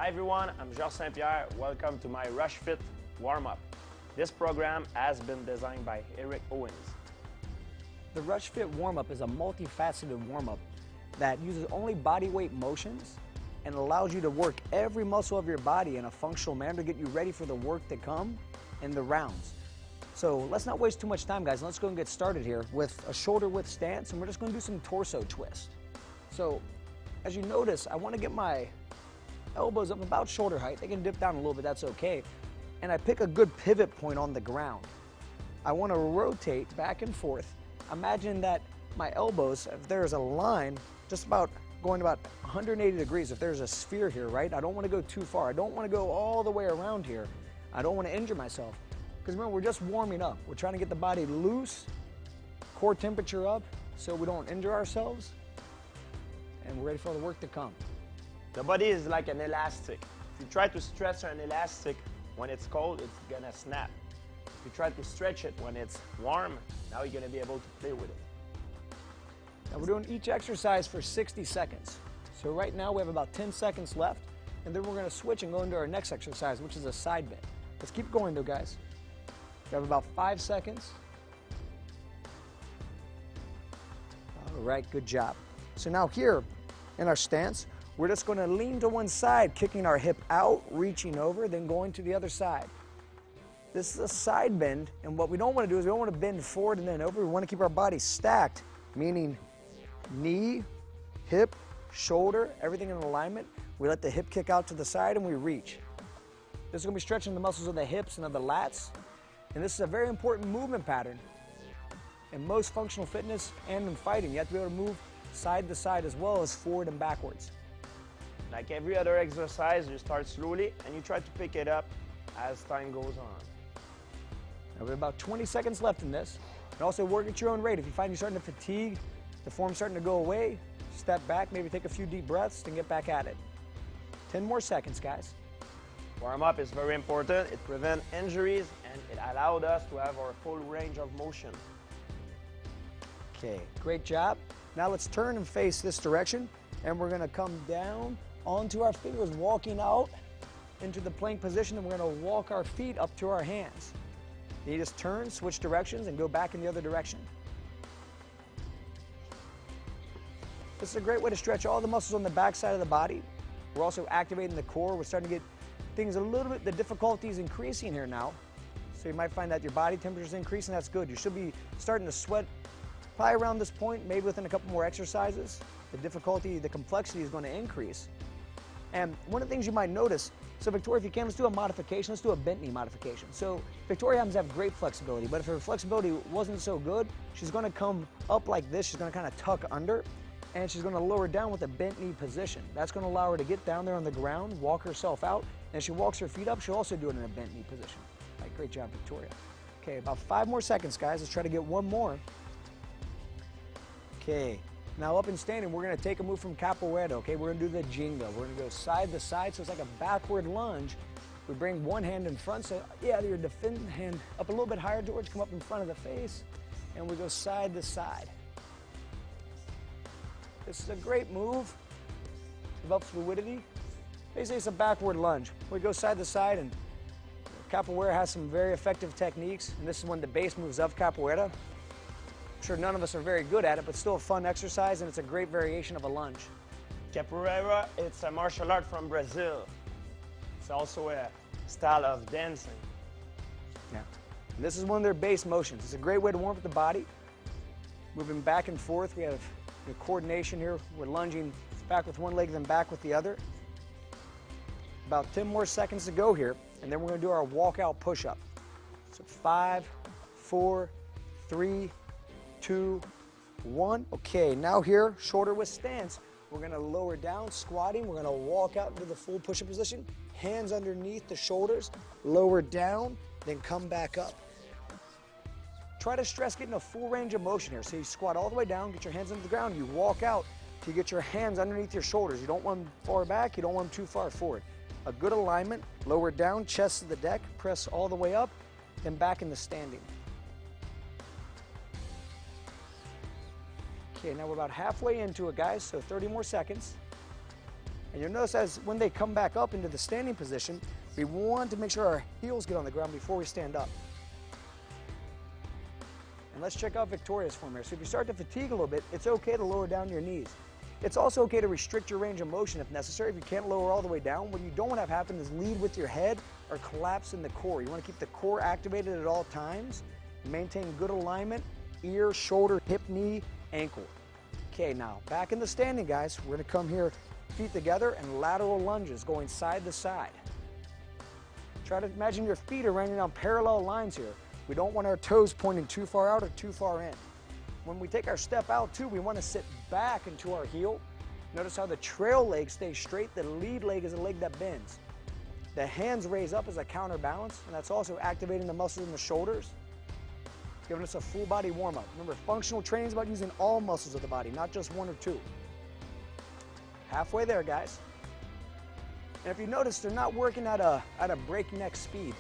everyone, I'm Georges Saint-Pierre. Welcome to my Rushfit warm-up. This program has been designed by Eric Owens. The Rushfit warm-up is a multifaceted warm-up that uses only body weight motions and allows you to work every muscle of your body in a functional manner to get you ready for the work to come and the rounds. So let's not waste too much time, guys. Let's go and get started here with a shoulder width stance, and we're just going to do some torso twists. So as you notice, I want to get my elbows up about shoulder height. They can dip down a little bit, that's okay. And I pick a good pivot point on the ground. I want to rotate back and forth. Imagine that my elbows, if there's a line, just about going about 180 degrees, if there's a sphere here, right? I don't want to go too far. I don't want to go all the way around here. I don't want to injure myself. Because remember, we're just warming up. We're trying to get the body loose, core temperature up, so we don't injure ourselves, and we're ready for the work to come. The body is like an elastic. If you try to stretch an elastic when it's cold, it's gonna snap. If you try to stretch it when it's warm, now you're gonna be able to play with it. Now we're doing each exercise for 60 seconds. So right now we have about 10 seconds left, and then we're gonna switch and go into our next exercise, which is a side bend. Let's keep going though, guys. We have about 5 seconds. All right, good job. So now here in our stance, we're just going to lean to one side, kicking our hip out, reaching over, then going to the other side. This is a side bend, and what we don't want to do is we don't want to bend forward and then over. We want to keep our body stacked, meaning knee, hip, shoulder, everything in alignment. We let the hip kick out to the side and we reach. This is going to be stretching the muscles of the hips and of the lats, and this is a very important movement pattern. In most functional fitness and in fighting, you have to be able to move side to side as well as forward and backwards. Like every other exercise, you start slowly and you try to pick it up as time goes on. Now we have about 20 seconds left in this. And also work at your own rate. If you find you're starting to fatigue, the form's starting to go away, step back, maybe take a few deep breaths and get back at it. 10 more seconds, guys. Warm-up is very important. It prevents injuries and it allowed us to have our full range of motion. Okay, great job. Now let's turn and face this direction, and we're gonna come down onto our fingers, walking out into the plank position, and we're going to walk our feet up to our hands. You just turn, switch directions, and go back in the other direction. This is a great way to stretch all the muscles on the back side of the body. We're also activating the core. We're starting to get things a little bit, the difficulty is increasing here now. So you might find that your body temperature is increasing. That's good. You should be starting to sweat probably around this point, maybe within a couple more exercises. The difficulty, the complexity is going to increase. And one of the things you might notice, so Victoria, if you can, let's do a modification. Let's do a bent knee modification. So Victoria happens to have great flexibility, but if her flexibility wasn't so good, she's going to come up like this. She's going to kind of tuck under, and she's going to lower down with a bent knee position. That's going to allow her to get down there on the ground, walk herself out, and as she walks her feet up, she'll also do it in a bent knee position. All right, great job, Victoria. Okay, about 5 more seconds, guys. Let's try to get one more. Okay. Now up and standing, we're going to take a move from capoeira, okay? We're going to do the jinga. We're going to go side to side, so it's like a backward lunge. We bring one hand in front, so yeah, your defending hand up a little bit higher, George, come up in front of the face, and we go side to side. This is a great move. Develops fluidity. Basically, it's a backward lunge. We go side to side, and capoeira has some very effective techniques, and this is one of the base moves of capoeira. I'm sure none of us are very good at it, but still a fun exercise, and it's a great variation of a lunge. Capoeira, it's a martial art from Brazil. It's also a style of dancing. Yeah. And this is one of their base motions. It's a great way to warm up the body. Moving back and forth. We have coordination here. We're lunging back with one leg, then back with the other. About 10 more seconds to go here, and then we're going to do our walkout push-up. So 5, 4, 3, 2, 1. Okay, now here, shoulder width stance. We're going to lower down, squatting. We're going to walk out into the full push-up position. Hands underneath the shoulders, lower down, then come back up. Try to stress getting a full range of motion here. So you squat all the way down, get your hands into the ground, you walk out till you get your hands underneath your shoulders. You don't want them far back, you don't want them too far forward. A good alignment, lower down, chest to the deck, press all the way up, then back into standing. Okay, now we're about halfway into it, guys, so 30 more seconds. And you'll notice as when they come back up into the standing position, we want to make sure our heels get on the ground before we stand up. And let's check out Victoria's form here. So if you start to fatigue a little bit, it's okay to lower down your knees. It's also okay to restrict your range of motion if necessary. If you can't lower all the way down, what you don't want to have happen is lead with your head or collapse in the core. You want to keep the core activated at all times. Maintain good alignment, ear, shoulder, hip, knee, ankle. Okay, now back in the standing, guys. We're going to come here, feet together, and lateral lunges going side to side. Try to imagine your feet are running on parallel lines here. We don't want our toes pointing too far out or too far in. When we take our step out too, we want to sit back into our heel. Notice how the trail leg stays straight. The lead leg is a leg that bends. The hands raise up as a counterbalance, and that's also activating the muscles in the shoulders. It's giving us a full body warm-up. Remember, functional training is about using all muscles of the body, not just one or two. Halfway there, guys. And if you notice, they're not working at a breakneck speed.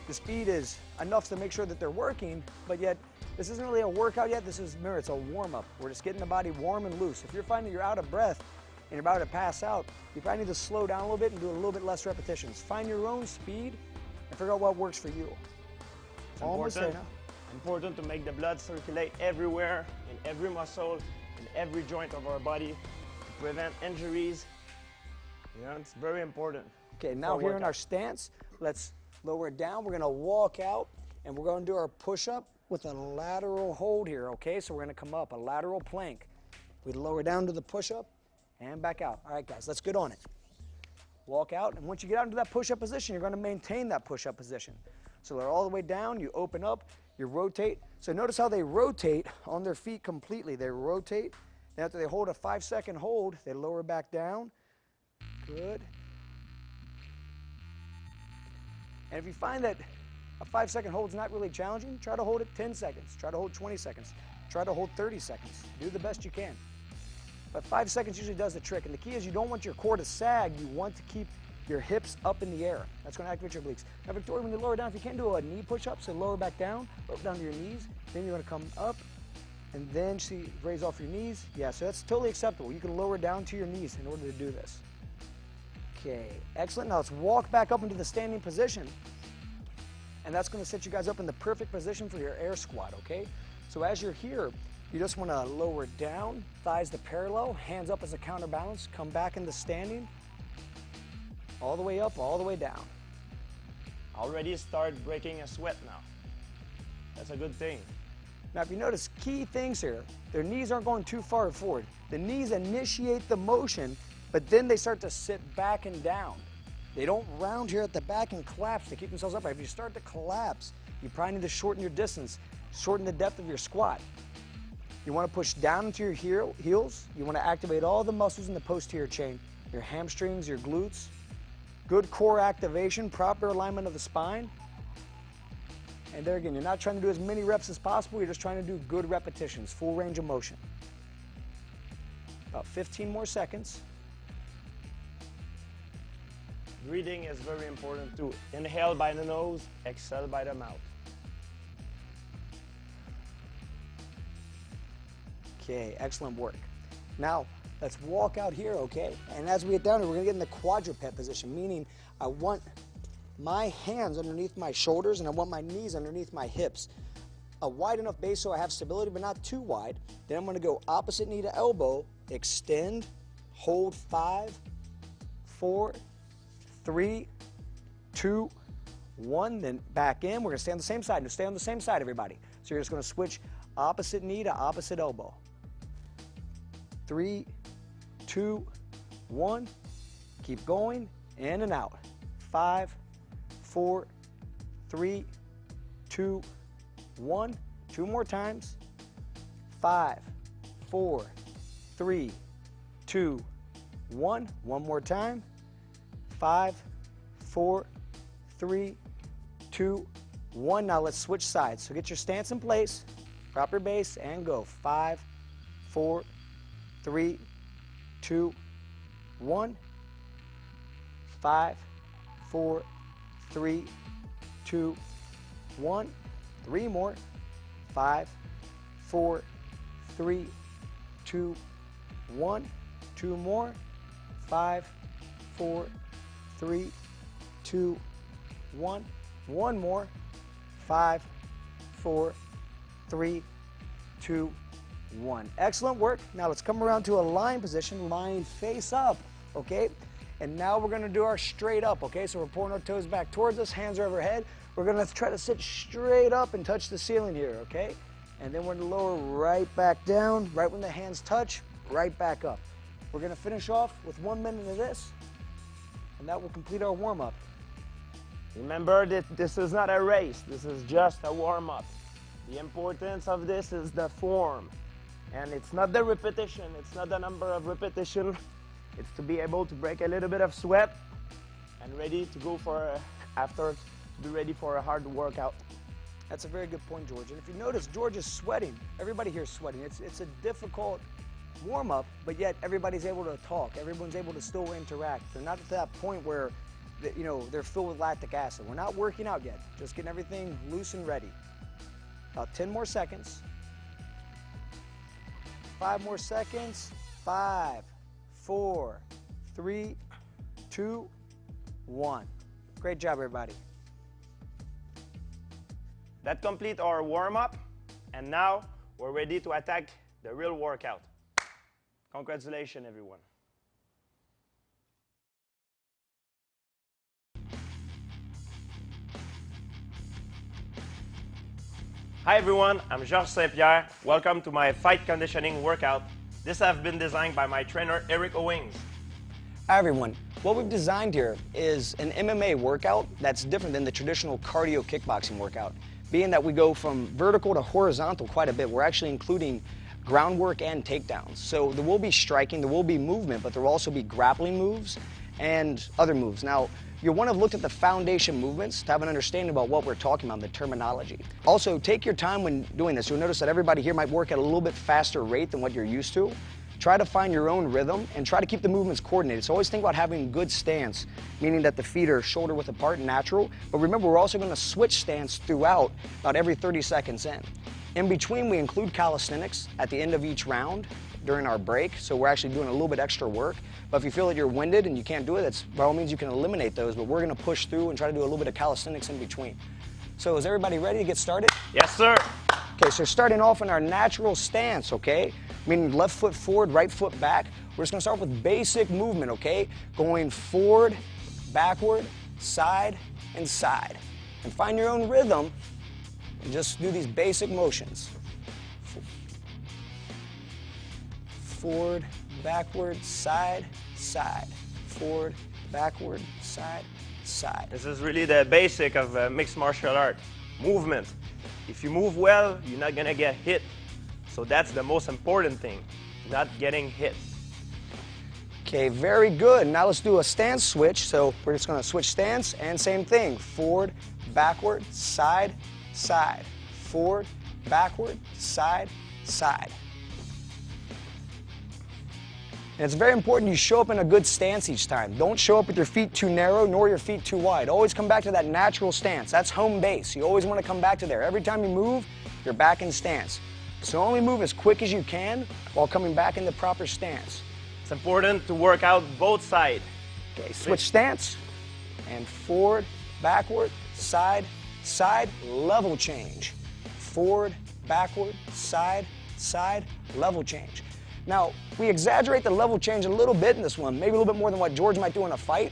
The speed is enough to make sure that they're working, but yet this isn't really a workout yet. Remember, it's a warm-up. We're just getting the body warm and loose. If you're finding you're out of breath and you're about to pass out, you probably need to slow down a little bit and do a little bit less repetitions. Find your own speed and figure out what works for you. It's important to make the blood circulate everywhere, in every muscle, in every joint of our body, to prevent injuries. You know, it's very important. Okay, now here in our stance, let's lower it down. We're going to walk out, and we're going to do our push-up with a lateral hold here, okay? So we're going to come up, a lateral plank. We lower down to the push-up and back out. All right, guys, let's get on it. Walk out, and once you get out into that push-up position, you're going to maintain that push-up position. So they're all the way down, you open up, you rotate. So notice how they rotate on their feet completely. They rotate, then after they hold a 5-second hold, they lower back down. Good. And if you find that a 5-second hold is not really challenging, try to hold it 10 seconds. Try to hold 20 seconds. Try to hold 30 seconds. Do the best you can. But 5 seconds usually does the trick. And the key is you don't want your core to sag. You want to keep your hips up in the air. That's going to activate your obliques. Now, Victoria, when you lower down, if you can't do a knee push-up, so lower back down, lower down to your knees. Then you're going to come up, and then see, raise off your knees. Yeah, so that's totally acceptable. You can lower down to your knees in order to do this. Okay, excellent. Now let's walk back up into the standing position. And that's going to set you guys up in the perfect position for your air squat, okay? So as you're here, you just want to lower down, thighs to parallel, hands up as a counterbalance, come back into standing, all the way up, all the way down. Already start breaking a sweat now. That's a good thing. Now if you notice, key things here, their knees aren't going too far forward. The knees initiate the motion, but then they start to sit back and down. They don't round here at the back and collapse to keep themselves upright. If you start to collapse, you probably need to shorten your distance, shorten the depth of your squat. You want to push down into your heels. You want to activate all the muscles in the posterior chain, your hamstrings, your glutes. Good core activation, proper alignment of the spine. And there again, you're not trying to do as many reps as possible. You're just trying to do good repetitions, full range of motion. About 15 more seconds. Breathing is very important too. Inhale by the nose, exhale by the mouth. Okay, excellent work. Now, let's walk out here, okay? And as we get down here, we're gonna get in the quadruped position, meaning I want my hands underneath my shoulders and I want my knees underneath my hips. A wide enough base so I have stability, but not too wide. Then I'm gonna go opposite knee to elbow, extend, hold 5, 4, 3, 2, 1, then back in. We're gonna stay on the same side. Just stay on the same side, everybody. So you're just gonna switch opposite knee to opposite elbow. 3, 2, 1. Keep going, in and out. 5, 4, 3, 2, 1. 2 more times. 5, 4, 3, 2, 1. One more time. 5, 4, 3, 2, 1. Now let's switch sides. So get your stance in place, proper base, and go. 5, 4, 3, 2, 1. 5, 4, 3, 2, 1. 3 more. 5, 4, 3, 2, 1. 2 more. 5, 4, 3, 2, 1. One more. 5, 4, 3, 2, 1. Excellent work. Now let's come around to a lying position, lying face up, okay? And now we're gonna do our straight up, okay? So we're pulling our toes back towards us, hands are overhead. We're gonna try to sit straight up and touch the ceiling here, okay? And then we're gonna lower right back down, right when the hands touch, right back up. We're gonna finish off with 1 minute of this, and that will complete our warm-up. Remember that this is not a race, this is just a warm-up. The importance of this is the form. And it's not the repetition, it's not the number of repetition. It's to be able to break a little bit of sweat and ready to go for, after, to be ready for a hard workout. That's a very good point, George. And if you notice, George is sweating. Everybody here is sweating. It's a difficult warm-up, but yet everybody's able to talk. Everyone's able to still interact. They're not at that point where they're filled with lactic acid. We're not working out yet. Just getting everything loose and ready. About 10 more seconds. 5 more seconds. 5, 4, 3, 2, 1. Great job, everybody. That completes our warm-up, and now we're ready to attack the real workout. Congratulations, everyone. Hi everyone, I'm Georges Saint-Pierre. Welcome to my fight conditioning workout. This has been designed by my trainer, Eric Owings. Hi everyone. What we've designed here is an MMA workout that's different than the traditional cardio kickboxing workout. Being that we go from vertical to horizontal quite a bit, we're actually including groundwork and takedowns. So there will be striking, there will be movement, but there will also be grappling moves and other moves. Now, you'll want to have looked at the foundation movements to have an understanding about what we're talking about, the terminology. Also, take your time when doing this. You'll notice that everybody here might work at a little bit faster rate than what you're used to. Try to find your own rhythm and try to keep the movements coordinated. So always think about having good stance, meaning that the feet are shoulder width apart, natural. But remember, we're also going to switch stance throughout about every 30 seconds in. In between, we include calisthenics at the end of each round during our break. So we're actually doing a little bit extra work. But if you feel that you're winded and you can't do it, that's by all means you can eliminate those. But we're going to push through and try to do a little bit of calisthenics in between. So is everybody ready to get started? Yes, sir. Okay, so starting off in our natural stance, okay? Meaning left foot forward, right foot back. We're just gonna start with basic movement, okay? Going forward, backward, side, and side. And find your own rhythm and just do these basic motions. Forward, backward, side, side. Forward, backward, side, side. This is really the basic of mixed martial art. Movement. If you move well, you're not gonna get hit. So that's the most important thing, not getting hit. Okay, very good. Now let's do a stance switch. So we're just gonna switch stance and same thing. Forward, backward, side, side. Forward, backward, side, side. And it's very important you show up in a good stance each time. Don't show up with your feet too narrow nor your feet too wide. Always come back to that natural stance. That's home base. You always want to come back to there. Every time you move, you're back in stance. So only move as quick as you can while coming back in the proper stance. It's important to work out both sides. Okay, switch stance and forward, backward, side, side, level change. Forward, backward, side, side, level change. Now, we exaggerate the level change a little bit in this one, maybe a little bit more than what George might do in a fight,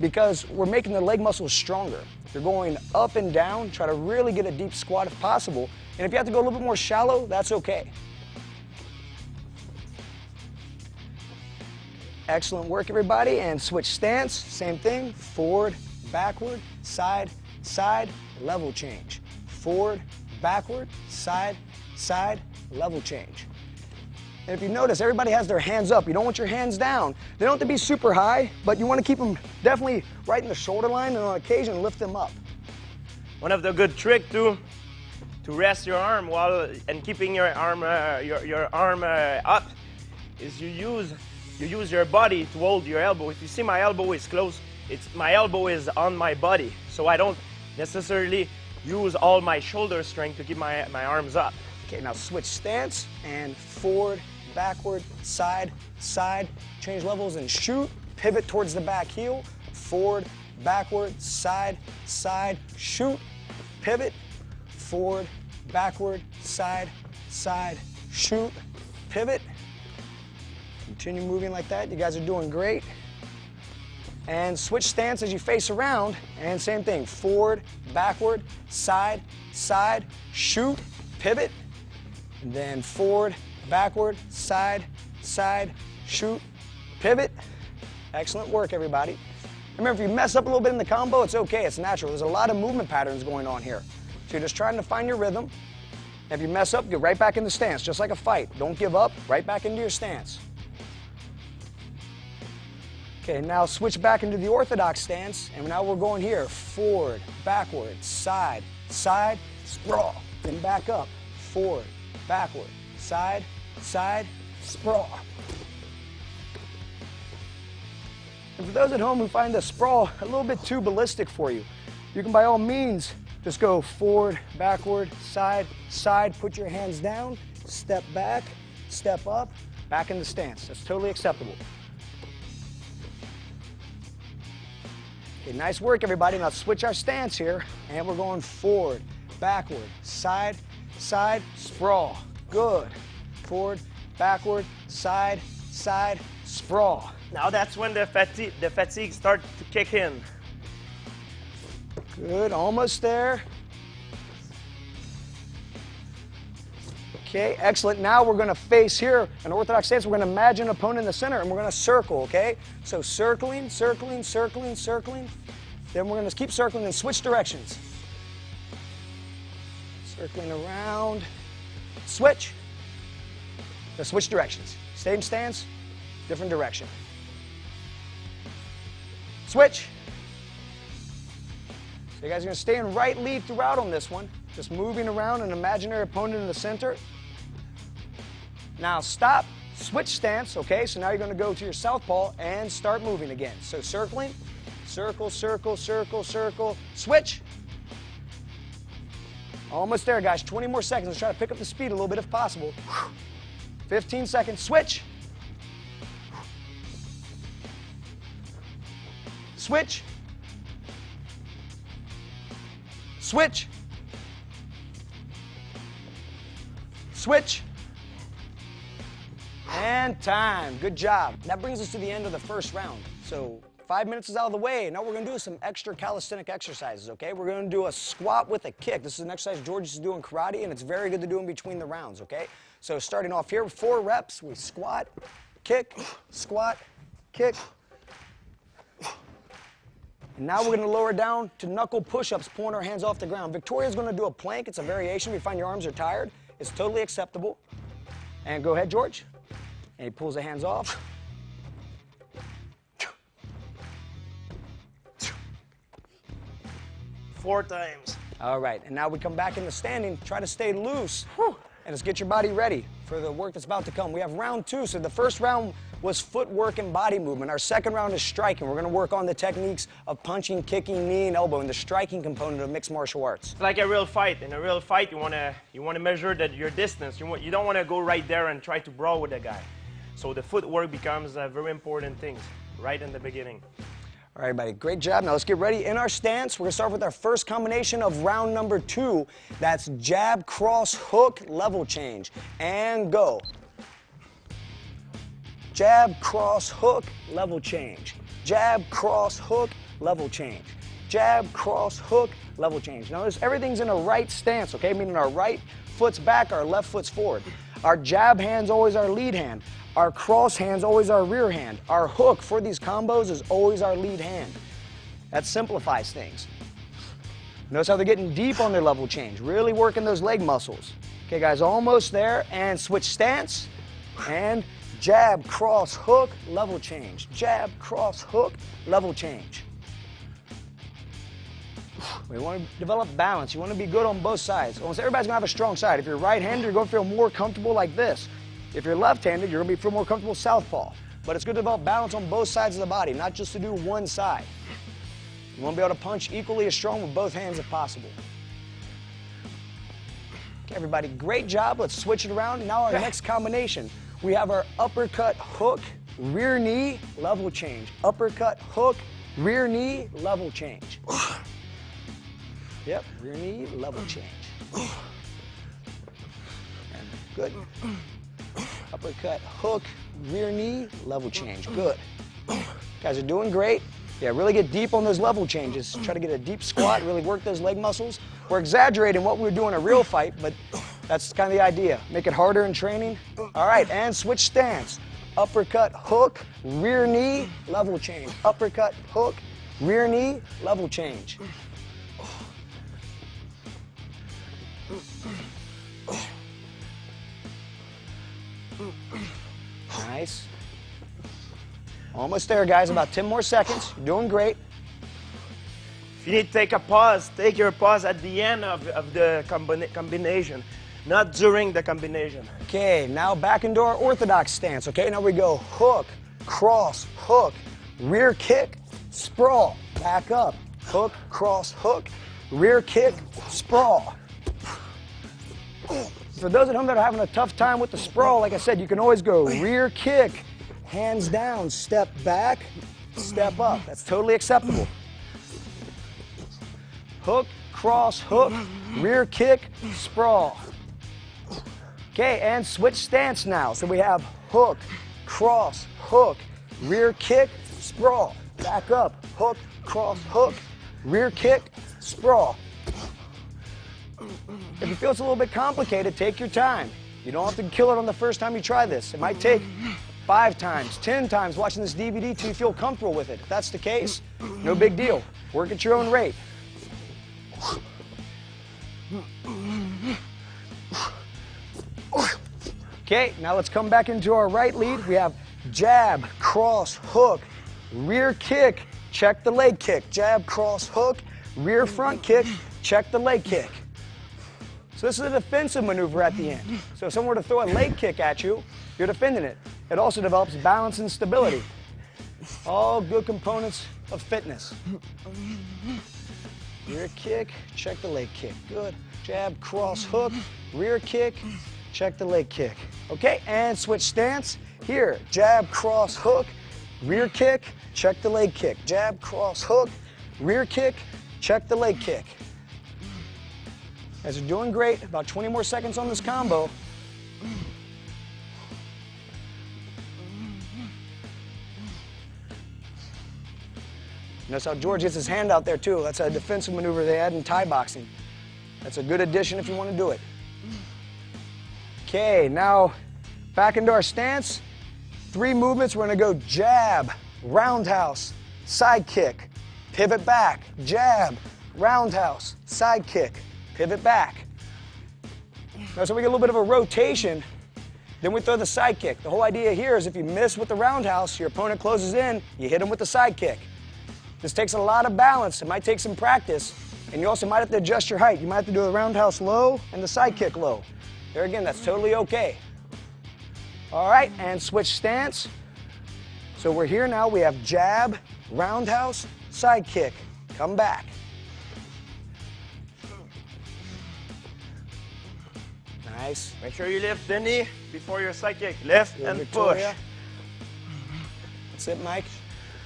because we're making the leg muscles stronger. You're going up and down, try to really get a deep squat if possible, and if you have to go a little bit more shallow, that's okay. Excellent work, everybody, and switch stance, same thing, forward, backward, side, side, level change. Forward, backward, side, side, level change. And if you notice, everybody has their hands up. You don't want your hands down. They don't have to be super high, but you want to keep them definitely right in the shoulder line, and on occasion, lift them up. One of the good tricks to rest your arm while and keeping your arm up is you use your body to hold your elbow. If you see my elbow is close, my elbow is on my body, so I don't necessarily use all my shoulder strength to keep my arms up. Okay, now switch stance and forward, backward, side, side, change levels and shoot. pivot towards the back heel, forward, backward, side, side, shoot, pivot, forward, backward, side, side, shoot, pivot. Continue moving like that. You guys are doing great. And switch stance as you face around, and same thing, forward, backward, side, side, shoot, pivot, and then forward, backward, side, side, shoot, pivot. Excellent work, everybody. Remember, if you mess up a little bit in the combo, it's okay, it's natural. There's a lot of movement patterns going on here. So you're just trying to find your rhythm. If you mess up, get right back in the stance, just like a fight. Don't give up, right back into your stance. Okay, now switch back into the orthodox stance, and now we're going here. Forward, backward, side, side, sprawl. Then back up. Forward, backward, side, side, sprawl. And for those at home who find the sprawl a little bit too ballistic for you, you can by all means just go forward, backward, side, side, put your hands down, step back, step up, back in the stance. That's totally acceptable. Okay, nice work, everybody. Now switch our stance here, and we're going forward, backward, side, side, sprawl. Good. Forward, backward, side, side, sprawl. Now that's when the fatigue starts to kick in. Good, almost there. Okay, excellent. Now we're going to face here an orthodox stance. We're going to imagine an opponent in the center, and we're going to circle, okay? So circling, circling, circling, circling. Then we're going to keep circling and switch directions. Circling around. Switch. Now switch directions. Same stance, different direction. Switch. So you guys are going to stay in right lead throughout on this one. Just moving around an imaginary opponent in the center. Now stop, switch stance, okay? So now you're going to go to your southpaw and start moving again. So circling, circle, circle, circle, circle, switch. Almost there, guys. 20 more seconds. Let's try to pick up the speed a little bit if possible. 15 seconds, switch. Switch. Switch. Switch. And time. Good job. That brings us to the end of the first round. So 5 minutes is out of the way. Now we're going to do some extra calisthenic exercises, okay? We're going to do a squat with a kick. This is an exercise George used to do in karate, and it's very good to do in between the rounds, okay? So starting off here, 4 reps, we squat, kick, squat, kick. And now we're going to lower down to knuckle push-ups, pulling our hands off the ground. Victoria's going to do a plank. It's a variation. If you find your arms are tired, it's totally acceptable. And go ahead, George. And he pulls the hands off. 4 times. All right, and now we come back into standing. Try to stay loose. Whew. And let's get your body ready for the work that's about to come. We have round 2. So the first round was footwork and body movement. Our second round is striking. We're going to work on the techniques of punching, kicking, knee, and elbow, and the striking component of mixed martial arts. It's like a real fight. In a real fight, you want to measure your distance. You don't want to go right there and try to brawl with the guy. So the footwork becomes a very important thing right in the beginning. All right, everybody, great job. Now let's get ready. In our stance, we're going to start with our first combination of round number 2. That's jab, cross, hook, level change. And go. Jab, cross, hook, level change. Jab, cross, hook, level change. Jab, cross, hook, level change. Notice everything's in a right stance, okay? Meaning our right foot's back, our left foot's forward. Our jab hand's always our lead hand. Our cross hand's always our rear hand. Our hook for these combos is always our lead hand. That simplifies things. Notice how they're getting deep on their level change, really working those leg muscles. Okay, guys, almost there, and switch stance, and jab, cross, hook, level change. Jab, cross, hook, level change. We want to develop balance. You want to be good on both sides. Almost everybody's going to have a strong side. If you're right-handed, you're going to feel more comfortable like this. If you're left-handed, you're going to feel more comfortable southpaw. But it's good to develop balance on both sides of the body, not just to do one side. You want to be able to punch equally as strong with both hands if possible. Okay, everybody, great job. Let's switch it around. Now our next combination, we have our uppercut hook rear knee, level change. Uppercut, hook, rear knee, level change. Yep, rear knee, level change. And good. Uppercut, hook, rear knee, level change. Good. Guys are doing great. Yeah, really get deep on those level changes. Try to get a deep squat, really work those leg muscles. We're exaggerating what we would do in a real fight, but that's kind of the idea. Make it harder in training. All right, and switch stance. Uppercut, hook, rear knee, level change. Uppercut, hook, rear knee, level change. Nice. Almost there, guys. About 10 more seconds. You're doing great. If you need to take a pause, take your pause at the end of the combination, not during the combination. Okay, now back into our orthodox stance. Okay, now we go hook, cross, hook, rear kick, sprawl, back up, hook, cross, hook, rear kick, sprawl. For those at home that are having a tough time with the sprawl, like I said, you can always go rear kick, hands down, step back, step up. That's totally acceptable. Hook, cross, hook, rear kick, sprawl. Okay, and switch stance now. So we have hook, cross, hook, rear kick, sprawl. Back up, hook, cross, hook, rear kick, sprawl. If you feel it's a little bit complicated, take your time. You don't have to kill it on the first time you try this. It might take 5 times, 10 times watching this DVD till you feel comfortable with it. If that's the case, no big deal. Work at your own rate. Okay, now let's come back into our right lead. We have jab, cross, hook, rear kick, check the leg kick. Jab, cross, hook, rear front kick, check the leg kick. So this is a defensive maneuver at the end. So if someone were to throw a leg kick at you, you're defending it. It also develops balance and stability. All good components of fitness. Rear kick, check the leg kick. Good. Jab, cross, hook, rear kick, check the leg kick. Okay, and switch stance. Here, jab, cross, hook, rear kick, check the leg kick. Jab, cross, hook, rear kick, check the leg kick. Guys are doing great. About 20 more seconds on this combo. Notice how George gets his hand out there too. That's a defensive maneuver they had in Thai boxing. That's a good addition if you want to do it. Okay, now back into our stance. 3 movements. We're going to go jab, roundhouse, side kick, pivot back, jab, roundhouse, side kick, pivot back. Now, so we get a little bit of a rotation, then we throw the side kick. The whole idea here is if you miss with the roundhouse, your opponent closes in, you hit him with the side kick. This takes a lot of balance. It might take some practice, and you also might have to adjust your height. You might have to do the roundhouse low and the side kick low. There again, that's totally okay. All right, and switch stance. So we're here now. We have jab, roundhouse, side kick. Come back. Nice. Make sure you lift the knee before your side kick. Lift and Victoria. push. That's it, Mike.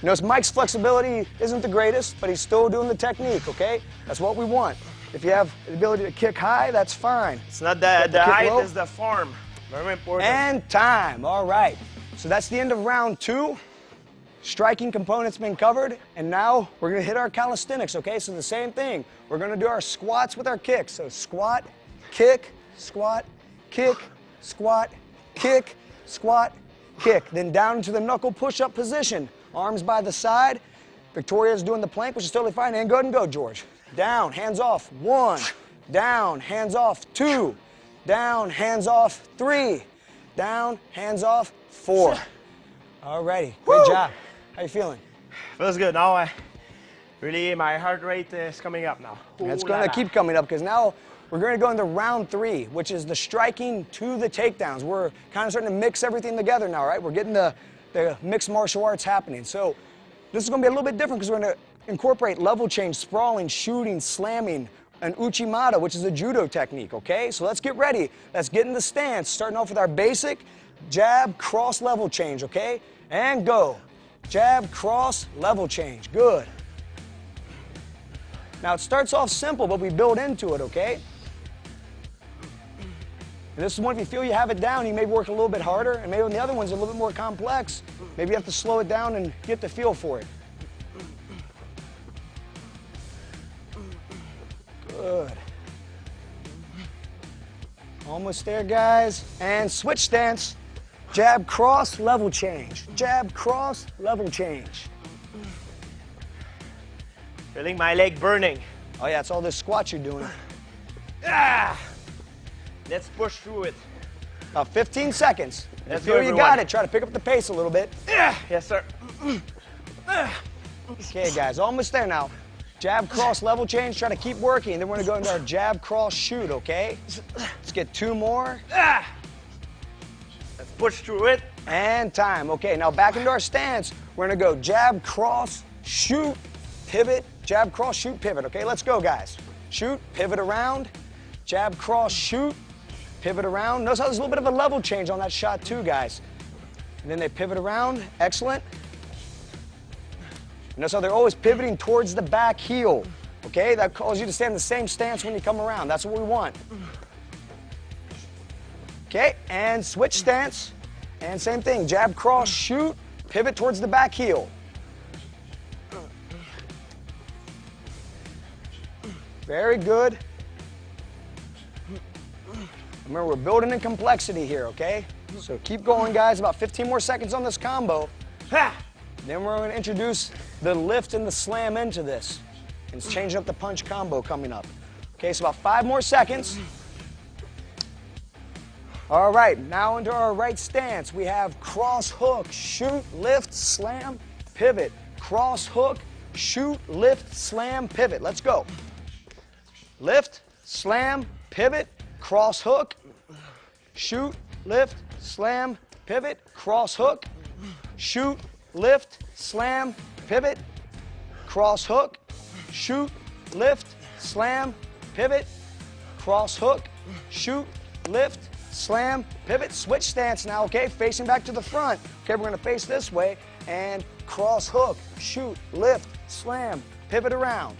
Notice Mike's flexibility isn't the greatest, but he's still doing the technique, okay? That's what we want. If you have the ability to kick high, that's fine. It's not the height, it's the form. Very important. And time. All right. So that's the end of round 2. Striking components been covered, and now we're going to hit our calisthenics, okay? So the same thing. We're going to do our squats with our kicks. So squat, kick, squat, kick, squat, kick, squat, kick. Then down into the knuckle push-up position. Arms by the side. Victoria's doing the plank, which is totally fine. And go ahead and go, George. Down, hands off. 1. Down, hands off. 2. Down, hands off. 3. Down, hands off. 4. All righty. Great job. How you feeling? Feels good. Now, really, my heart rate is coming up now. It's going to keep coming up because now we're going to go into round 3, which is the striking to the takedowns. We're kind of starting to mix everything together now, right? We're getting the mixed martial arts happening. So this is going to be a little bit different because we're going to incorporate level change, sprawling, shooting, slamming, and uchimata, which is a judo technique, okay? So let's get ready. Let's get in the stance, starting off with our basic jab, cross level change, okay? And go. Jab, cross, level change. Good. Now it starts off simple, but we build into it, okay? And this is one, if you feel you have it down, you may work a little bit harder, and maybe when the other one's a little bit more complex, maybe you have to slow it down and get the feel for it. Good. Almost there, guys. And switch stance. Jab, cross, level change. Jab, cross, level change. Feeling my leg burning. Oh yeah, it's all this squat you're doing. Ah! Let's push through it. About 15 seconds. Let's If go, you everyone. got it, try to pick up the pace a little bit. Yes, sir. Okay, guys, almost there now. Jab, cross, level change. Try to keep working. Then we're going to go into our jab, cross, shoot, okay? Let's get 2 more. Let's push through it. And time. Okay, now back into our stance. We're going to go jab, cross, shoot, pivot, jab, cross, shoot, pivot. Okay, let's go, guys. Shoot, pivot around, jab, cross, shoot, pivot around. Notice how there's a little bit of a level change on that shot too, guys. And then they pivot around. Excellent. Notice how they're always pivoting towards the back heel. Okay, that calls you to stay in the same stance when you come around. That's what we want. Okay, and switch stance. And same thing, jab, cross, shoot, pivot towards the back heel. Very good. Remember, we're building in complexity here, okay? So keep going, guys. About 15 more seconds on this combo. Then we're going to introduce the lift and the slam into this. And it's changing up the punch combo coming up. Okay, so about 5 more seconds. All right, now into our right stance. We have cross hook, shoot, lift, slam, pivot. Cross hook, shoot, lift, slam, pivot. Let's go. Lift, slam, pivot, cross hook, shoot, lift, slam, pivot, cross hook, shoot, lift, slam, pivot, cross hook, shoot, lift, slam, pivot, cross hook, shoot, lift, slam, pivot. Switch stance now, okay? Facing back to the front. Okay, we're going to face this way and cross hook, shoot, lift, slam, pivot around.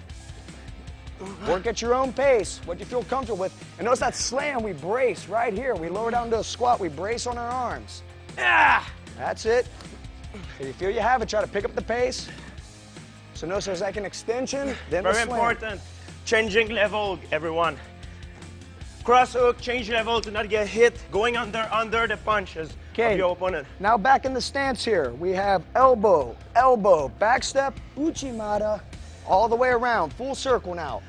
Work at your own pace, what you feel comfortable with. And notice that slam, we brace right here. We lower down to a squat, we brace on our arms. That's it. If you feel you have it, try to pick up the pace. So notice there's like an extension, then the Very slam. important. Changing level, everyone. Cross hook, change level to not get hit. Going under the punches of your opponent. Now back in the stance here. We have elbow, elbow, back step, uchimata, all the way around. Full circle now.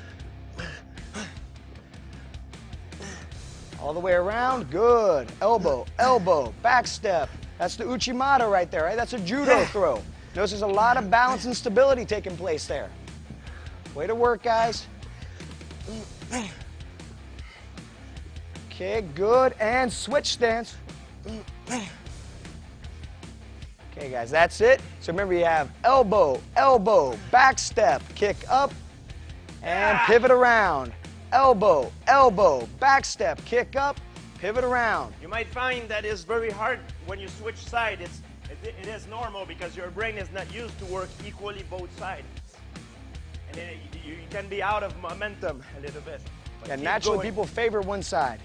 All the way around. Good. Elbow, elbow, back step. That's the uchimata right there, right? That's a judo throw. Notice there's a lot of balance and stability taking place there. Way to work, guys. Okay, good. And switch stance. Okay, guys, that's it. So remember, you have elbow, elbow, back step, kick up, and pivot around. Elbow, elbow, back step, kick up, pivot around. You might find that it's very hard when you switch side. It is normal because your brain is not used to work equally both sides. And then you can be out of momentum a little bit. Yeah, naturally people favor one side.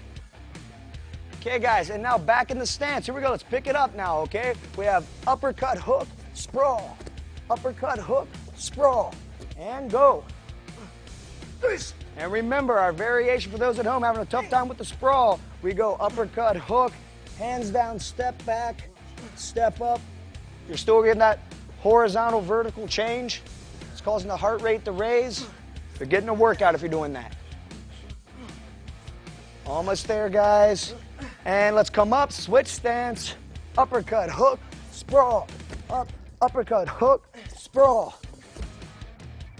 Okay, guys, and now back in the stance. Here we go. Let's pick it up now, okay? We have uppercut, hook, sprawl. Uppercut, hook, sprawl. And go. And remember, our variation for those at home having a tough time with the sprawl, we go uppercut, hook, hands down, step back, step up. You're still getting that horizontal, vertical change. It's causing the heart rate to raise. You're getting a workout if you're doing that. Almost there, guys. And let's come up, switch stance, uppercut, hook, sprawl. Up, uppercut, hook, sprawl.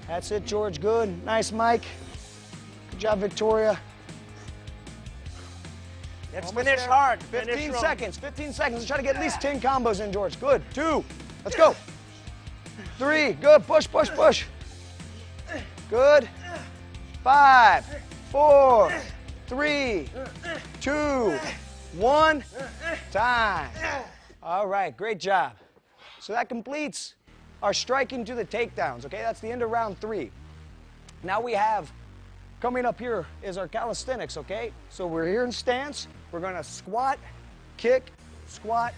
That's it, George. Good. Nice, Mike. Good job, Victoria. Let's finish hard. 15 seconds. 15 seconds. Let's try to get at least 10 combos in, George. Good. 2. Let's go. 3. Good. Push, push, push. Good. 5, 4, 3, 2, 1. Time. All right. Great job. So that completes our striking to the takedowns, okay? That's the end of round 3. Now we have, coming up here is our calisthenics, okay? So we're here in stance. We're gonna squat, kick, squat,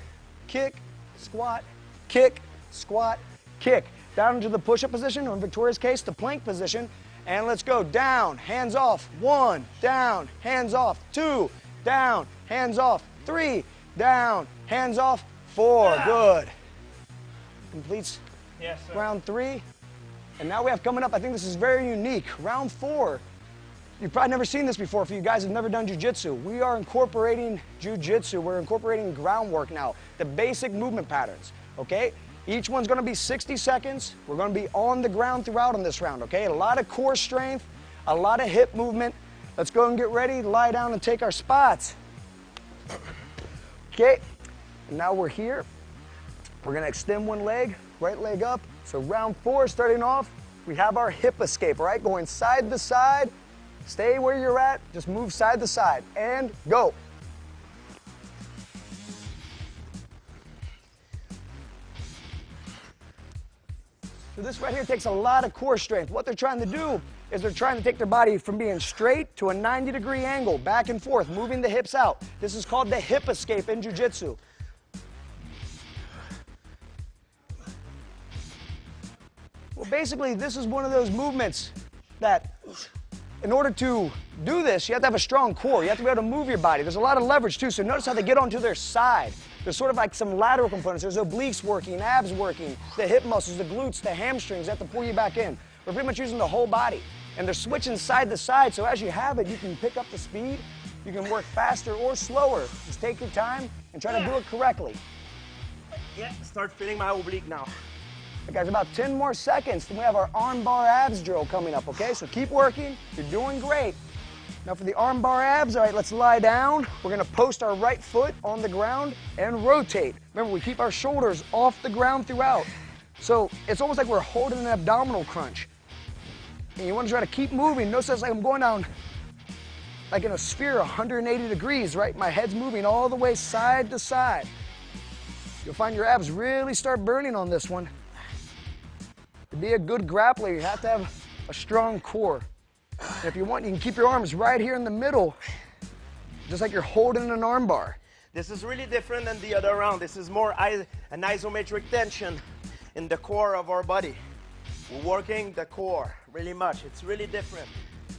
kick, squat, kick, squat, kick. Down into the push-up position, or in Victoria's case, the plank position. And let's go down, hands off. 1, down, hands off. 2, down, hands off. 3, down, hands off. 4, good. Completes round 3. And now we have coming up, I think this is very unique, round 4. You've probably never seen this before if you guys have never done jiu-jitsu. We are incorporating jiu-jitsu. We're incorporating groundwork now, the basic movement patterns, okay? Each one's gonna be 60 seconds. We're gonna be on the ground throughout on this round, okay? A lot of core strength, a lot of hip movement. Let's go and get ready, lie down and take our spots. Okay, and now we're here. We're gonna extend one leg, right leg up. So round 4, starting off, we have our hip escape, all right? Going side to side, stay where you're at, just move side to side, and go. So this right here takes a lot of core strength. What they're trying to do is they're trying to take their body from being straight to a 90-degree angle, back and forth, moving the hips out. This is called the hip escape in jiu-jitsu. Well, basically, this is one of those movements that, in order to do this, you have to have a strong core. You have to be able to move your body. There's a lot of leverage, too, so notice how they get onto their side. There's sort of like some lateral components. There's obliques working, abs working, the hip muscles, the glutes, the hamstrings that have to pull you back in. We're pretty much using the whole body. And they're switching side to side, so as you have it, you can pick up the speed. You can work faster or slower. Just take your time and try to do it correctly. Yeah, start feeling my oblique now. Okay, guys, about 10 more seconds, then we have our arm bar abs drill coming up, okay? So keep working. You're doing great. Now for the arm bar abs, all right, let's lie down. We're gonna post our right foot on the ground and rotate. Remember, we keep our shoulders off the ground throughout. So it's almost like we're holding an abdominal crunch. And you wanna try to keep moving. Notice like I'm going down like in a sphere, 180 degrees, right? My head's moving all the way side to side. You'll find your abs really start burning on this one. To be a good grappler, you have to have a strong core. And if you want, you can keep your arms right here in the middle, just like you're holding an arm bar. This is really different than the other round. This is more an isometric tension in the core of our body. We're working the core really much. It's really different.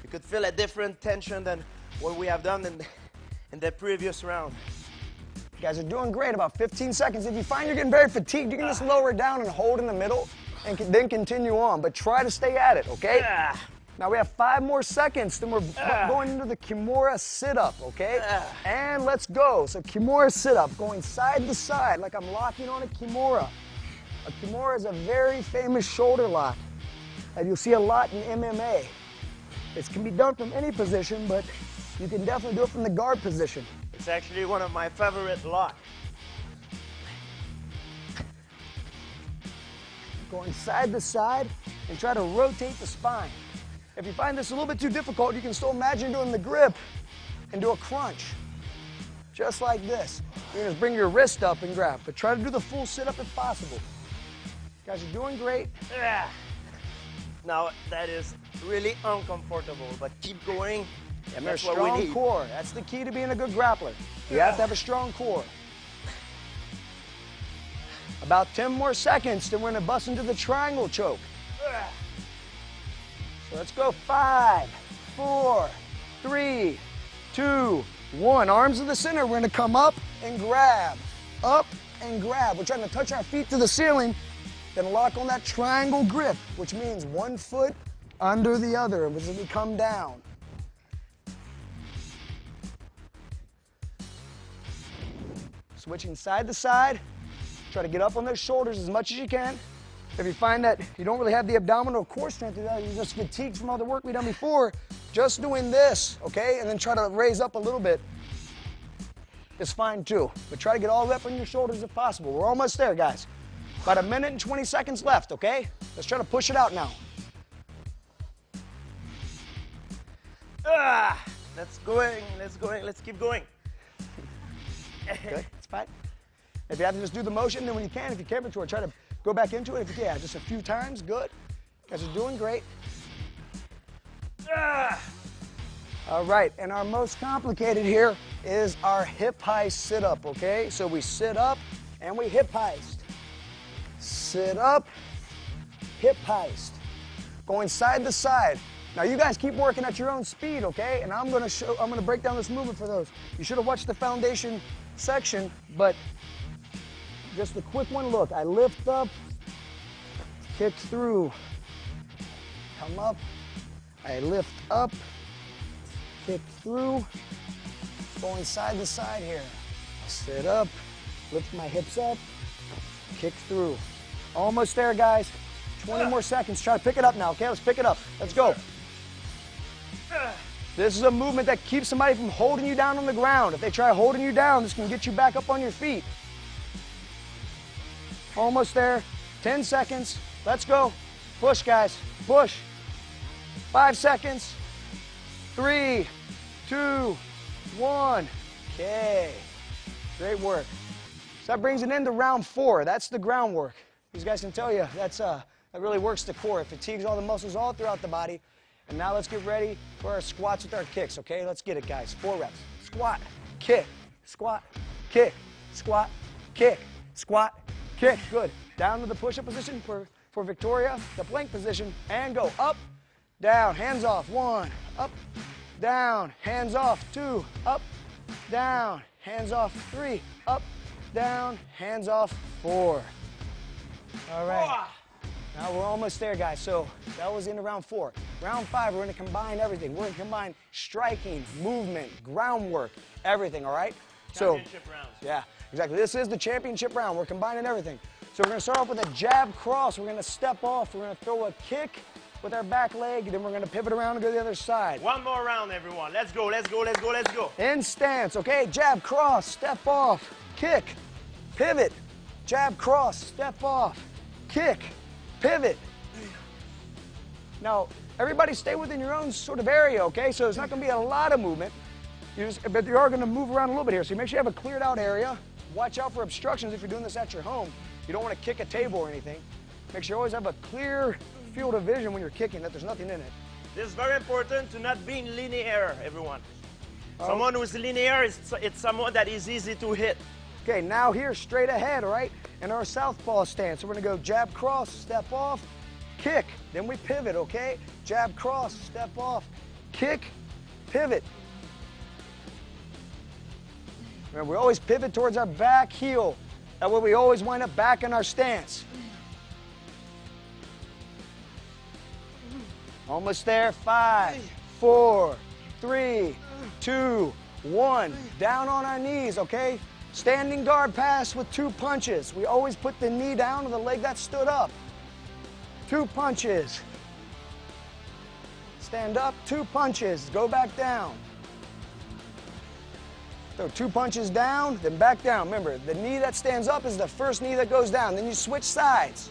You could feel a different tension than what we have done in the previous round. You guys are doing great, about 15 seconds. If you find you're getting very fatigued, you can just lower it down and hold in the middle and then continue on, but try to stay at it, okay? Now we have 5 more seconds, then we're going into the Kimura sit-up, okay? And let's go. So Kimura sit-up, going side to side like I'm locking on a Kimura. A Kimura is a very famous shoulder lock that you'll see a lot in MMA. It can be done from any position, but you can definitely do it from the guard position. It's actually one of my favorite locks. Going side to side and try to rotate the spine. If you find this a little bit too difficult, you can still imagine doing the grip and do a crunch. Just like this. You can just bring your wrist up and grab, but try to do the full sit-up if possible. You guys are doing great. Now that is really uncomfortable, but keep going. And a strong core. That's the key to being a good grappler. You have to have a strong core. About 10 more seconds, then we're gonna bust into the triangle choke. So let's go 5, 4, 3, 2, 1. Arms to the center. We're gonna come up and grab. Up and grab. We're trying to touch our feet to the ceiling, then lock on that triangle grip, which means one foot under the other as we come down. Switching side to side. Try to get up on those shoulders as much as you can. If you find that you don't really have the abdominal core strength, you're just fatigued from all the work we've done before, just doing this, okay? And then try to raise up a little bit is fine too. But try to get all the way up on your shoulders if possible. We're almost there, guys. About 1 minute and 20 seconds left, okay? Let's try to push it out now. Let's keep going. Okay, it's fine. If you have to just do the motion, then when you can, if you can't, try to go back into it. If you can, just a few times, good. You guys are doing great. All right, and our most complicated here is our hip heist sit-up, okay? So we sit up and we hip heist. Sit up, hip heist. Going side to side. Now you guys keep working at your own speed, okay? And I'm gonna break down this movement for those. You should have watched the foundation section, but just a quick one look. I lift up, kick through, come up, I lift up, kick through, going side to side here. Sit up, lift my hips up, kick through. Almost there, guys. 20 more seconds. Try to pick it up now, okay? Let's pick it up. Let's go. This is a movement that keeps somebody from holding you down on the ground. If they try holding you down, this can get you back up on your feet. Almost there. 10 seconds. Let's go. Push, guys. Push. 5 seconds. 3, 2, 1. Okay. Great work. So that brings an end to round 4. That's the groundwork. These guys can tell you that really works the core. It fatigues all the muscles all throughout the body. And now let's get ready for our squats with our kicks, okay? Let's get it, guys. 4 reps. Squat, kick, squat, kick, squat, kick, squat, kick. Good. Down to the push-up position for Victoria, the plank position, and go up, down, hands off. 1, up, down, hands off. 2, up, down, hands off. 3, up, down, hands off. 4. All right. Now we're almost there, guys. So that was into round 4. Round 5, we're going to combine everything. We're going to combine striking, movement, groundwork, everything, all right? Championship rounds. Yeah, exactly. This is the championship round. We're combining everything. So we're going to start off with a jab cross. We're going to step off. We're going to throw a kick with our back leg. Then we're going to pivot around and go to the other side. One more round, everyone. Let's go, let's go, let's go, let's go. In stance, okay? Jab cross, step off, kick, pivot, jab cross, step off, kick, pivot. Now, everybody stay within your own sort of area, okay? So there's not going to be a lot of movement, but you are going to move around a little bit here. So make sure you have a cleared out area. Watch out for obstructions if you're doing this at your home. You don't want to kick a table or anything. Make sure you always have a clear field of vision when you're kicking, that there's nothing in it. This is very important to not be linear, everyone. Someone who's linear, it's someone that is easy to hit. Okay, now here, straight ahead, all right? In our southpaw stance, so we're gonna go jab cross, step off, kick. Then we pivot, okay? Jab cross, step off, kick, pivot. Remember, we always pivot towards our back heel. That way we always wind up back in our stance. Almost there. 5, 4, 3, 2, 1. Down on our knees, okay? Standing guard pass with 2 punches. We always put the knee down on the leg that stood up. 2 punches. Stand up, 2 punches. Go back down. So 2 punches down, then back down. Remember, the knee that stands up is the first knee that goes down. Then you switch sides.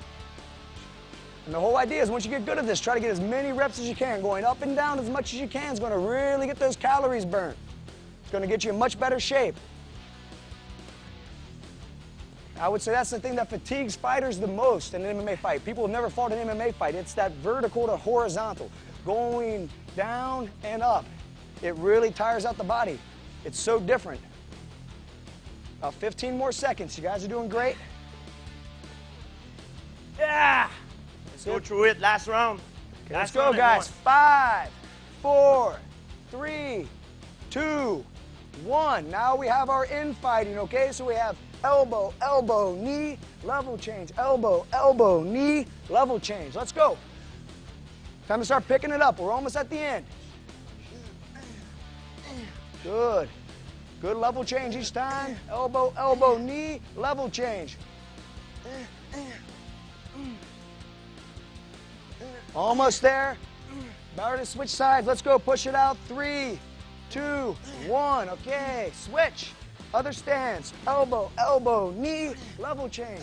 And the whole idea is once you get good at this, try to get as many reps as you can. Going up and down as much as you can is going to really get those calories burnt. It's going to get you in much better shape. I would say that's the thing that fatigues fighters the most in an MMA fight. People have never fought an MMA fight. It's that vertical to horizontal, going down and up. It really tires out the body. It's so different. About 15 more seconds. You guys are doing great. Yeah! Let's go through it. Last round. Okay, let's go, guys. 5, 4, 3, 2, 1. Now we have our infighting, okay? So we have elbow, elbow, knee, level change. Elbow, elbow, knee, level change. Let's go. Time to start picking it up. We're almost at the end. Good. Good level change each time. Elbow, elbow, knee, level change. Almost there. About to switch sides. Let's go. Push it out. 3, 2, 1. Okay. Switch. Other stance. Elbow, elbow, knee, level change.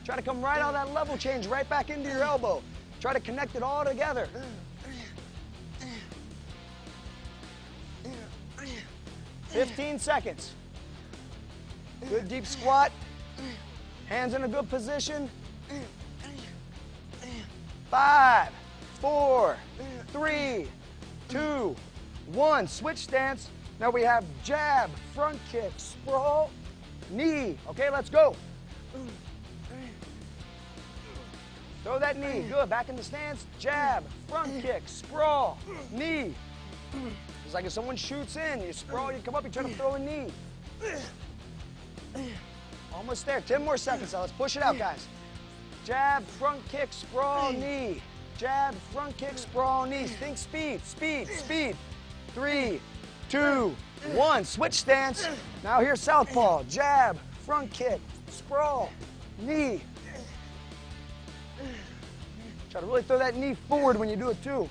Try to come right out of that level change right back into your elbow. Try to connect it all together. 15 seconds. Good deep squat. Hands in a good position. 5, 4, 3, 2, 1. Switch stance. Now we have jab, front kick, sprawl, knee. Okay, let's go. Throw that knee. Good. Back in the stance. Jab, front kick, sprawl, knee. It's like if someone shoots in, you sprawl, you come up, you try to throw a knee. Almost there. 10 more seconds now. Let's push it out, guys. Jab, front kick, sprawl, knee. Jab, front kick, sprawl, knee. Think speed, speed, speed. 3, 2, 1. Switch stance. Now here's southpaw. Jab, front kick, sprawl, knee. Try to really throw that knee forward when you do it too.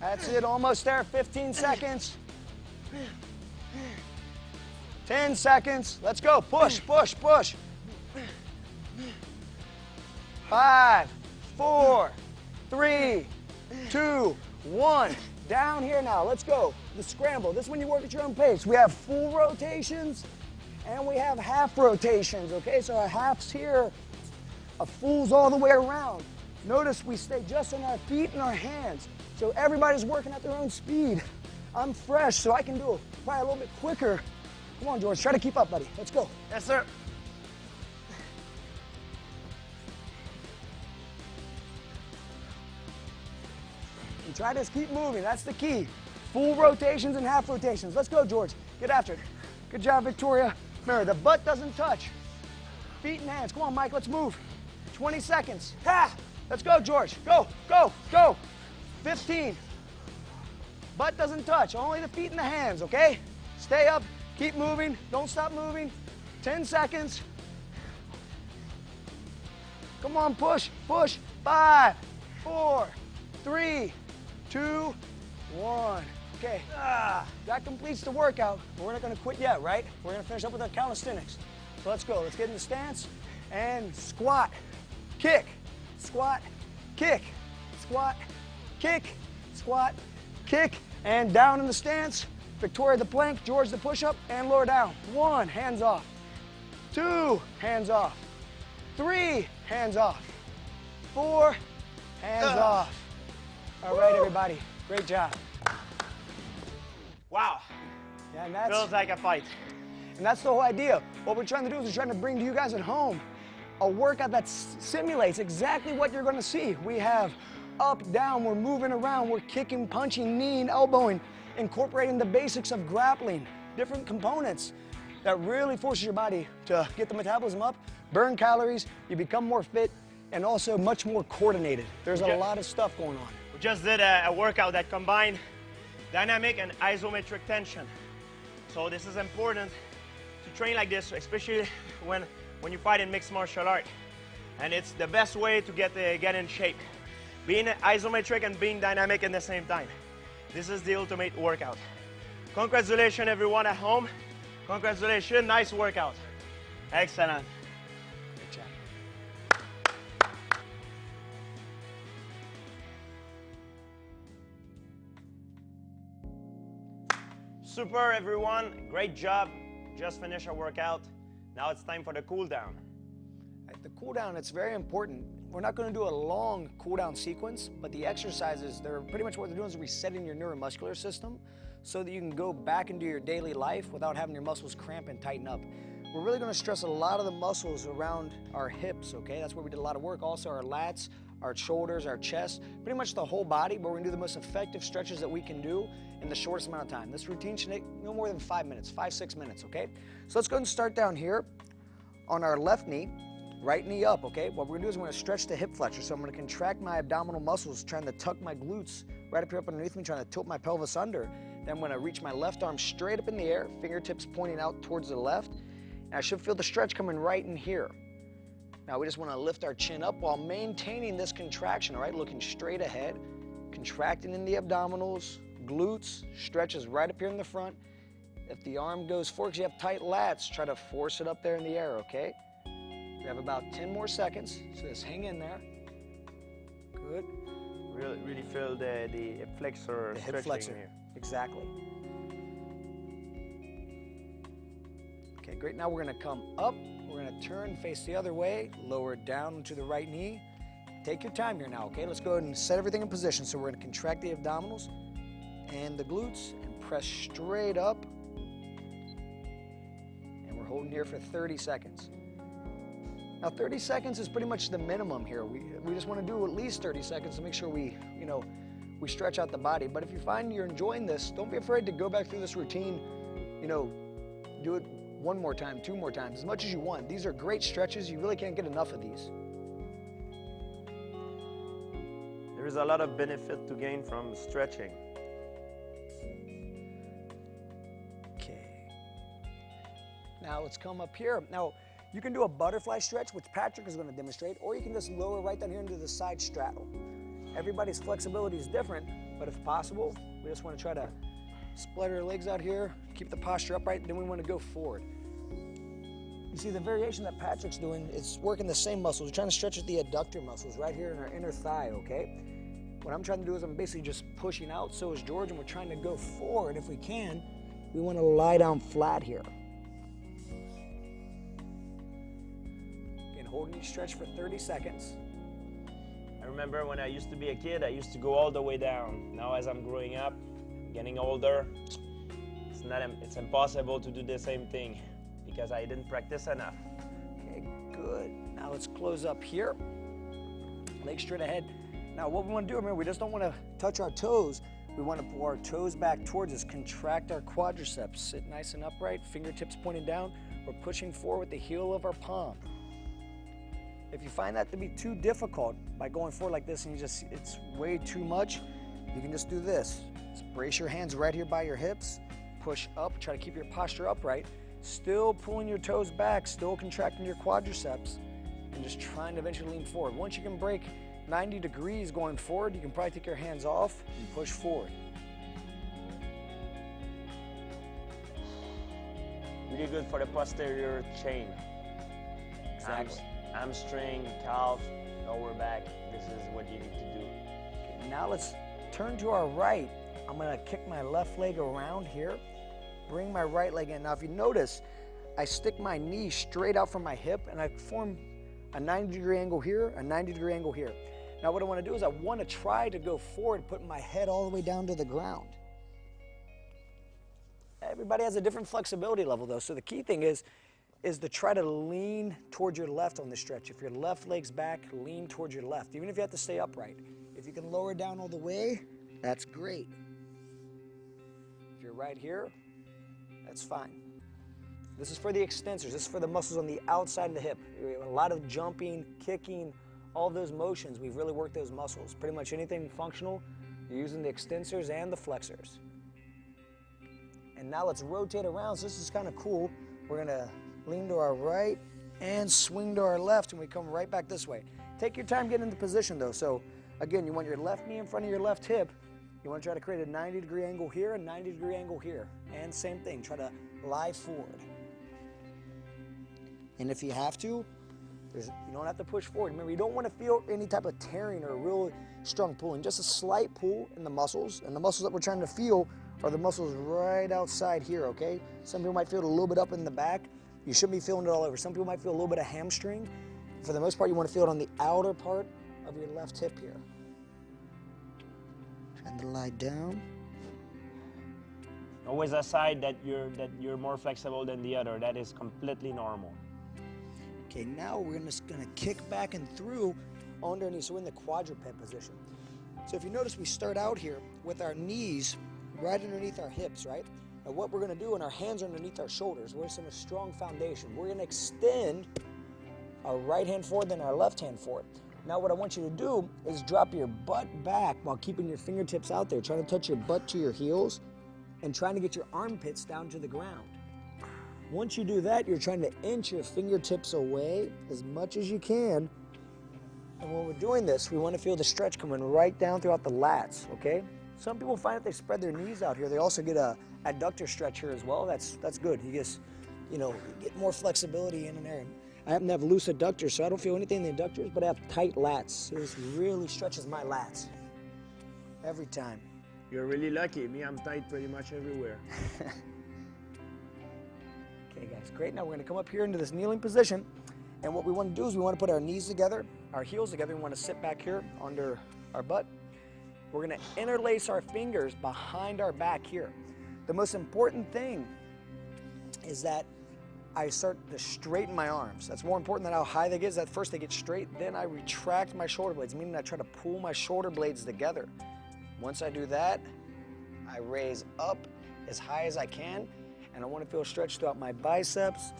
That's it, almost there. 15 seconds. 10 seconds. Let's go. Push, push, push. 5, 4, 3, 2, 1. Down here now. Let's go. The scramble. This is when you work at your own pace. We have full rotations and we have half rotations. Okay, so our halves here, a full's all the way around. Notice we stay just on our feet and our hands. So everybody's working at their own speed. I'm fresh, so I can do it probably a little bit quicker. Come on, George, try to keep up, buddy. Let's go. Yes, sir. And try to keep moving. That's the key. Full rotations and half rotations. Let's go, George. Get after it. Good job, Victoria. Remember, the butt doesn't touch. Feet and hands. Come on, Mike, let's move. 20 seconds. Ha! Let's go, George. Go, go, go. 15. Butt doesn't touch. Only the feet and the hands, okay? Stay up. Keep moving. Don't stop moving. 10 seconds. Come on, push, push. 5, 4, 3, 2, 1. Okay, that completes the workout, but we're not gonna quit yet, right? We're gonna finish up with our calisthenics. So let's go, let's get in the stance and squat, kick, squat, kick, squat, kick, squat, kick, and down in the stance. Victoria the plank, George the push-up, and lower down. 1, hands off. 2, hands off. 3, hands off. 4, hands off. All right, everybody, great job. Wow. Yeah, and that's, feels like a fight. And that's the whole idea. What we're trying to do is we're trying to bring to you guys at home a workout that simulates exactly what you're going to see. We have up, down, we're moving around, we're kicking, punching, kneeing, elbowing, incorporating the basics of grappling, different components that really forces your body to get the metabolism up, burn calories, you become more fit, and also much more coordinated. There's a lot of stuff going on. We just did a workout that combined dynamic and isometric tension. So this is important to train like this, especially when you fight in mixed martial art. And it's the best way to get in shape. Being isometric and being dynamic at the same time. This is the ultimate workout. Congratulations everyone at home. Congratulations, nice workout. Excellent. Good job. Super everyone, great job. Just finished our workout. Now it's time for the cool down. The cool down, it's very important. We're not going to do a long cool down sequence, but the exercises, they're pretty much what they're doing is resetting your neuromuscular system so that you can go back into your daily life without having your muscles cramp and tighten up. We're really going to stress a lot of the muscles around our hips, okay? That's where we did a lot of work. Also our lats, our shoulders, our chest, pretty much the whole body, but we're going to do the most effective stretches that we can do in the shortest amount of time. This routine should take no more than 5 minutes, 5-6 minutes, okay? So let's go ahead and start down here on our left knee. Right knee up, okay? What we're gonna do is we're gonna stretch the hip flexor. So I'm gonna contract my abdominal muscles, trying to tuck my glutes right up here up underneath me, trying to tilt my pelvis under. Then I'm gonna reach my left arm straight up in the air, fingertips pointing out towards the left. And I should feel the stretch coming right in here. Now we just wanna lift our chin up while maintaining this contraction, all right? Looking straight ahead, contracting in the abdominals, glutes, stretches right up here in the front. If the arm goes forward, because you have tight lats, try to force it up there in the air, okay? We have about 10 more seconds, so just hang in there. Good. Really feel the flexor The hip stretching flexor, here. exactly. Great, now we're gonna come up, we're gonna turn, face the other way, lower it down to the right knee. Take your time here now, okay? Let's go ahead and set everything in position. So we're gonna contract the abdominals and the glutes and press straight up. And we're holding here for 30 seconds. Now 30 seconds is pretty much the minimum here. We just wanna do at least 30 seconds to make sure we stretch out the body. But if you find you're enjoying this, don't be afraid to go back through this routine, do it one more time, two more times, as much as you want. These are great stretches. You really can't get enough of these. There is a lot of benefit to gain from stretching. Okay. Now let's come up here. Now you can do a butterfly stretch, which Patrick is going to demonstrate, or you can just lower right down here into the side straddle. Everybody's flexibility is different, but if possible, we just want to try to split our legs out here, keep the posture upright, then we want to go forward. You see, the variation that Patrick's doing is working the same muscles. We're trying to stretch the adductor muscles right here in our inner thigh, okay? What I'm trying to do is I'm basically just pushing out, so is George, and we're trying to go forward if we can. We want to lie down flat here. Again, holding your stretch for 30 seconds. I remember when I used to be a kid, I used to go all the way down. Now as I'm growing up, getting older, it's impossible to do the same thing because I didn't practice enough. Okay, good. Now let's close up here. Legs straight ahead. Now what we want to do, remember, we just don't want to touch our toes. We want to pull our toes back towards us, contract our quadriceps, sit nice and upright, fingertips pointing down. We're pushing forward with the heel of our palm. If you find that to be too difficult by going forward like this and it's way too much, you can just do this. Just brace your hands right here by your hips, push up, try to keep your posture upright, still pulling your toes back, still contracting your quadriceps, and just trying to eventually lean forward. Once you can break 90 degrees going forward, you can probably take your hands off and push forward. Really good for the posterior chain. Exactly. Hamstring, calf, lower back. This is what you need to do. Okay, now let's turn to our right. I'm gonna kick my left leg around here, bring my right leg in. Now if you notice, I stick my knee straight out from my hip and I form a 90-degree angle here, a 90-degree angle here. Now what I wanna do is I wanna try to go forward, putting my head all the way down to the ground. Everybody has a different flexibility level though, so the key thing is to try to lean towards your left on the stretch. If your left leg's back, lean towards your left, even if you have to stay upright. If you can lower it down all the way, that's great. If you're right here, that's fine. This is for the extensors. This is for the muscles on the outside of the hip. A lot of jumping, kicking, all those motions, we've really worked those muscles. Pretty much anything functional, you're using the extensors and the flexors. And now let's rotate around. So this is kind of cool. We're gonna lean to our right and swing to our left, and we come right back this way. Take your time getting into position though. So again, you want your left knee in front of your left hip. You want to try to create a 90-degree angle here, a 90-degree angle here. And same thing, try to lie forward. And if you have to, you don't have to push forward. Remember, you don't want to feel any type of tearing or real strong pulling, just a slight pull in the muscles. And the muscles that we're trying to feel are the muscles right outside here, okay? Some people might feel it a little bit up in the back. You shouldn't be feeling it all over. Some people might feel a little bit of hamstring. For the most part, you want to feel it on the outer part of your left hip here. Trying to lie down. Always aside that you're more flexible than the other. That is completely normal. Okay, now we're just gonna kick back and through underneath, so we're in the quadruped position. So if you notice, we start out here with our knees right underneath our hips, right? And what we're gonna do, and our hands are underneath our shoulders, we're in a strong foundation. We're gonna extend our right hand forward, then our left hand forward. Now what I want you to do is drop your butt back while keeping your fingertips out there, trying to touch your butt to your heels and trying to get your armpits down to the ground. Once you do that, you're trying to inch your fingertips away as much as you can. And when we're doing this, we want to feel the stretch coming right down throughout the lats, okay? Some people find if they spread their knees out here, they also get a adductor stretch here as well. That's good. You just, you get more flexibility in and there. I happen to have loose adductors, so I don't feel anything in the adductors, but I have tight lats. So this really stretches my lats every time. You're really lucky. Me, I'm tight pretty much everywhere. Okay, guys, great. Now we're going to come up here into this kneeling position. And what we want to do is we want to put our knees together, our heels together. We want to sit back here under our butt. We're going to interlace our fingers behind our back here. The most important thing is that I start to straighten my arms. That's more important than how high they get. Is that first they get straight, then I retract my shoulder blades, meaning I try to pull my shoulder blades together. Once I do that, I raise up as high as I can, and I want to feel stretched throughout my biceps,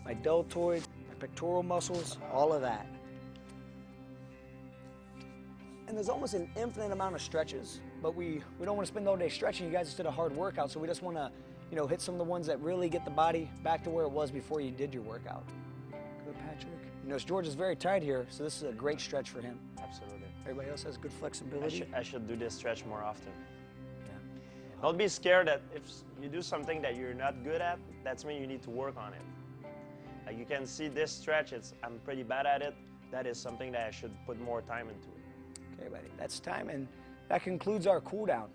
my deltoids, my pectoral muscles, all of that. And there's almost an infinite amount of stretches, but we don't want to spend all day stretching. You guys just did a hard workout, so we just want to, hit some of the ones that really get the body back to where it was before you did your workout. Good, Patrick. George is very tight here, so this is a great stretch for him. Absolutely. Everybody else has good flexibility. I should do this stretch more often. Yeah. Don't be scared that if you do something that you're not good at, that's mean you need to work on it. Like you can see this stretch, I'm pretty bad at it. That is something that I should put more time into it. Okay, buddy, that's time, and that concludes our cool down.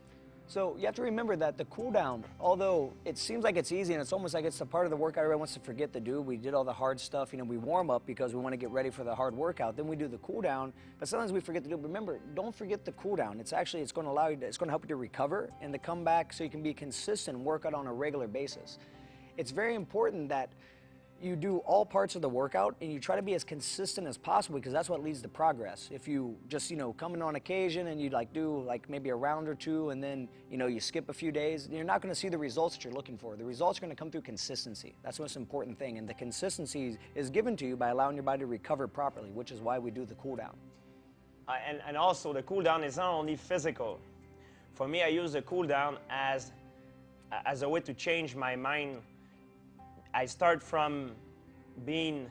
So you have to remember that the cool down, although it seems like it's easy and it's almost like it's a part of the workout everyone wants to forget to do. We did all the hard stuff, we warm up because we want to get ready for the hard workout. Then we do the cool down, but sometimes we forget to do it. Remember, don't forget the cool down. It's going to allow you, it's going to help you to recover and to come back so you can be consistent and work out on a regular basis. It's very important that you do all parts of the workout and you try to be as consistent as possible because that's what leads to progress. If you just, come in on occasion and you do maybe a round or two and then, you skip a few days, you're not going to see the results that you're looking for. The results are going to come through consistency. That's the most important thing. And the consistency is given to you by allowing your body to recover properly, which is why we do the cool down. And also the cool down is not only physical. For me, I use the cool down as a way to change my mind. I start from being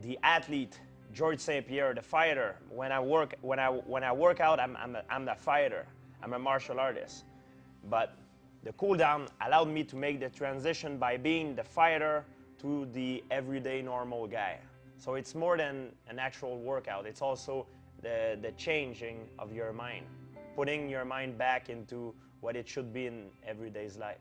the athlete, George St. Pierre, the fighter. When I work out, I'm the fighter. I'm a martial artist. But the cool down allowed me to make the transition by being the fighter to the everyday normal guy. So it's more than an actual workout. It's also the changing of your mind, putting your mind back into what it should be in everyday's life.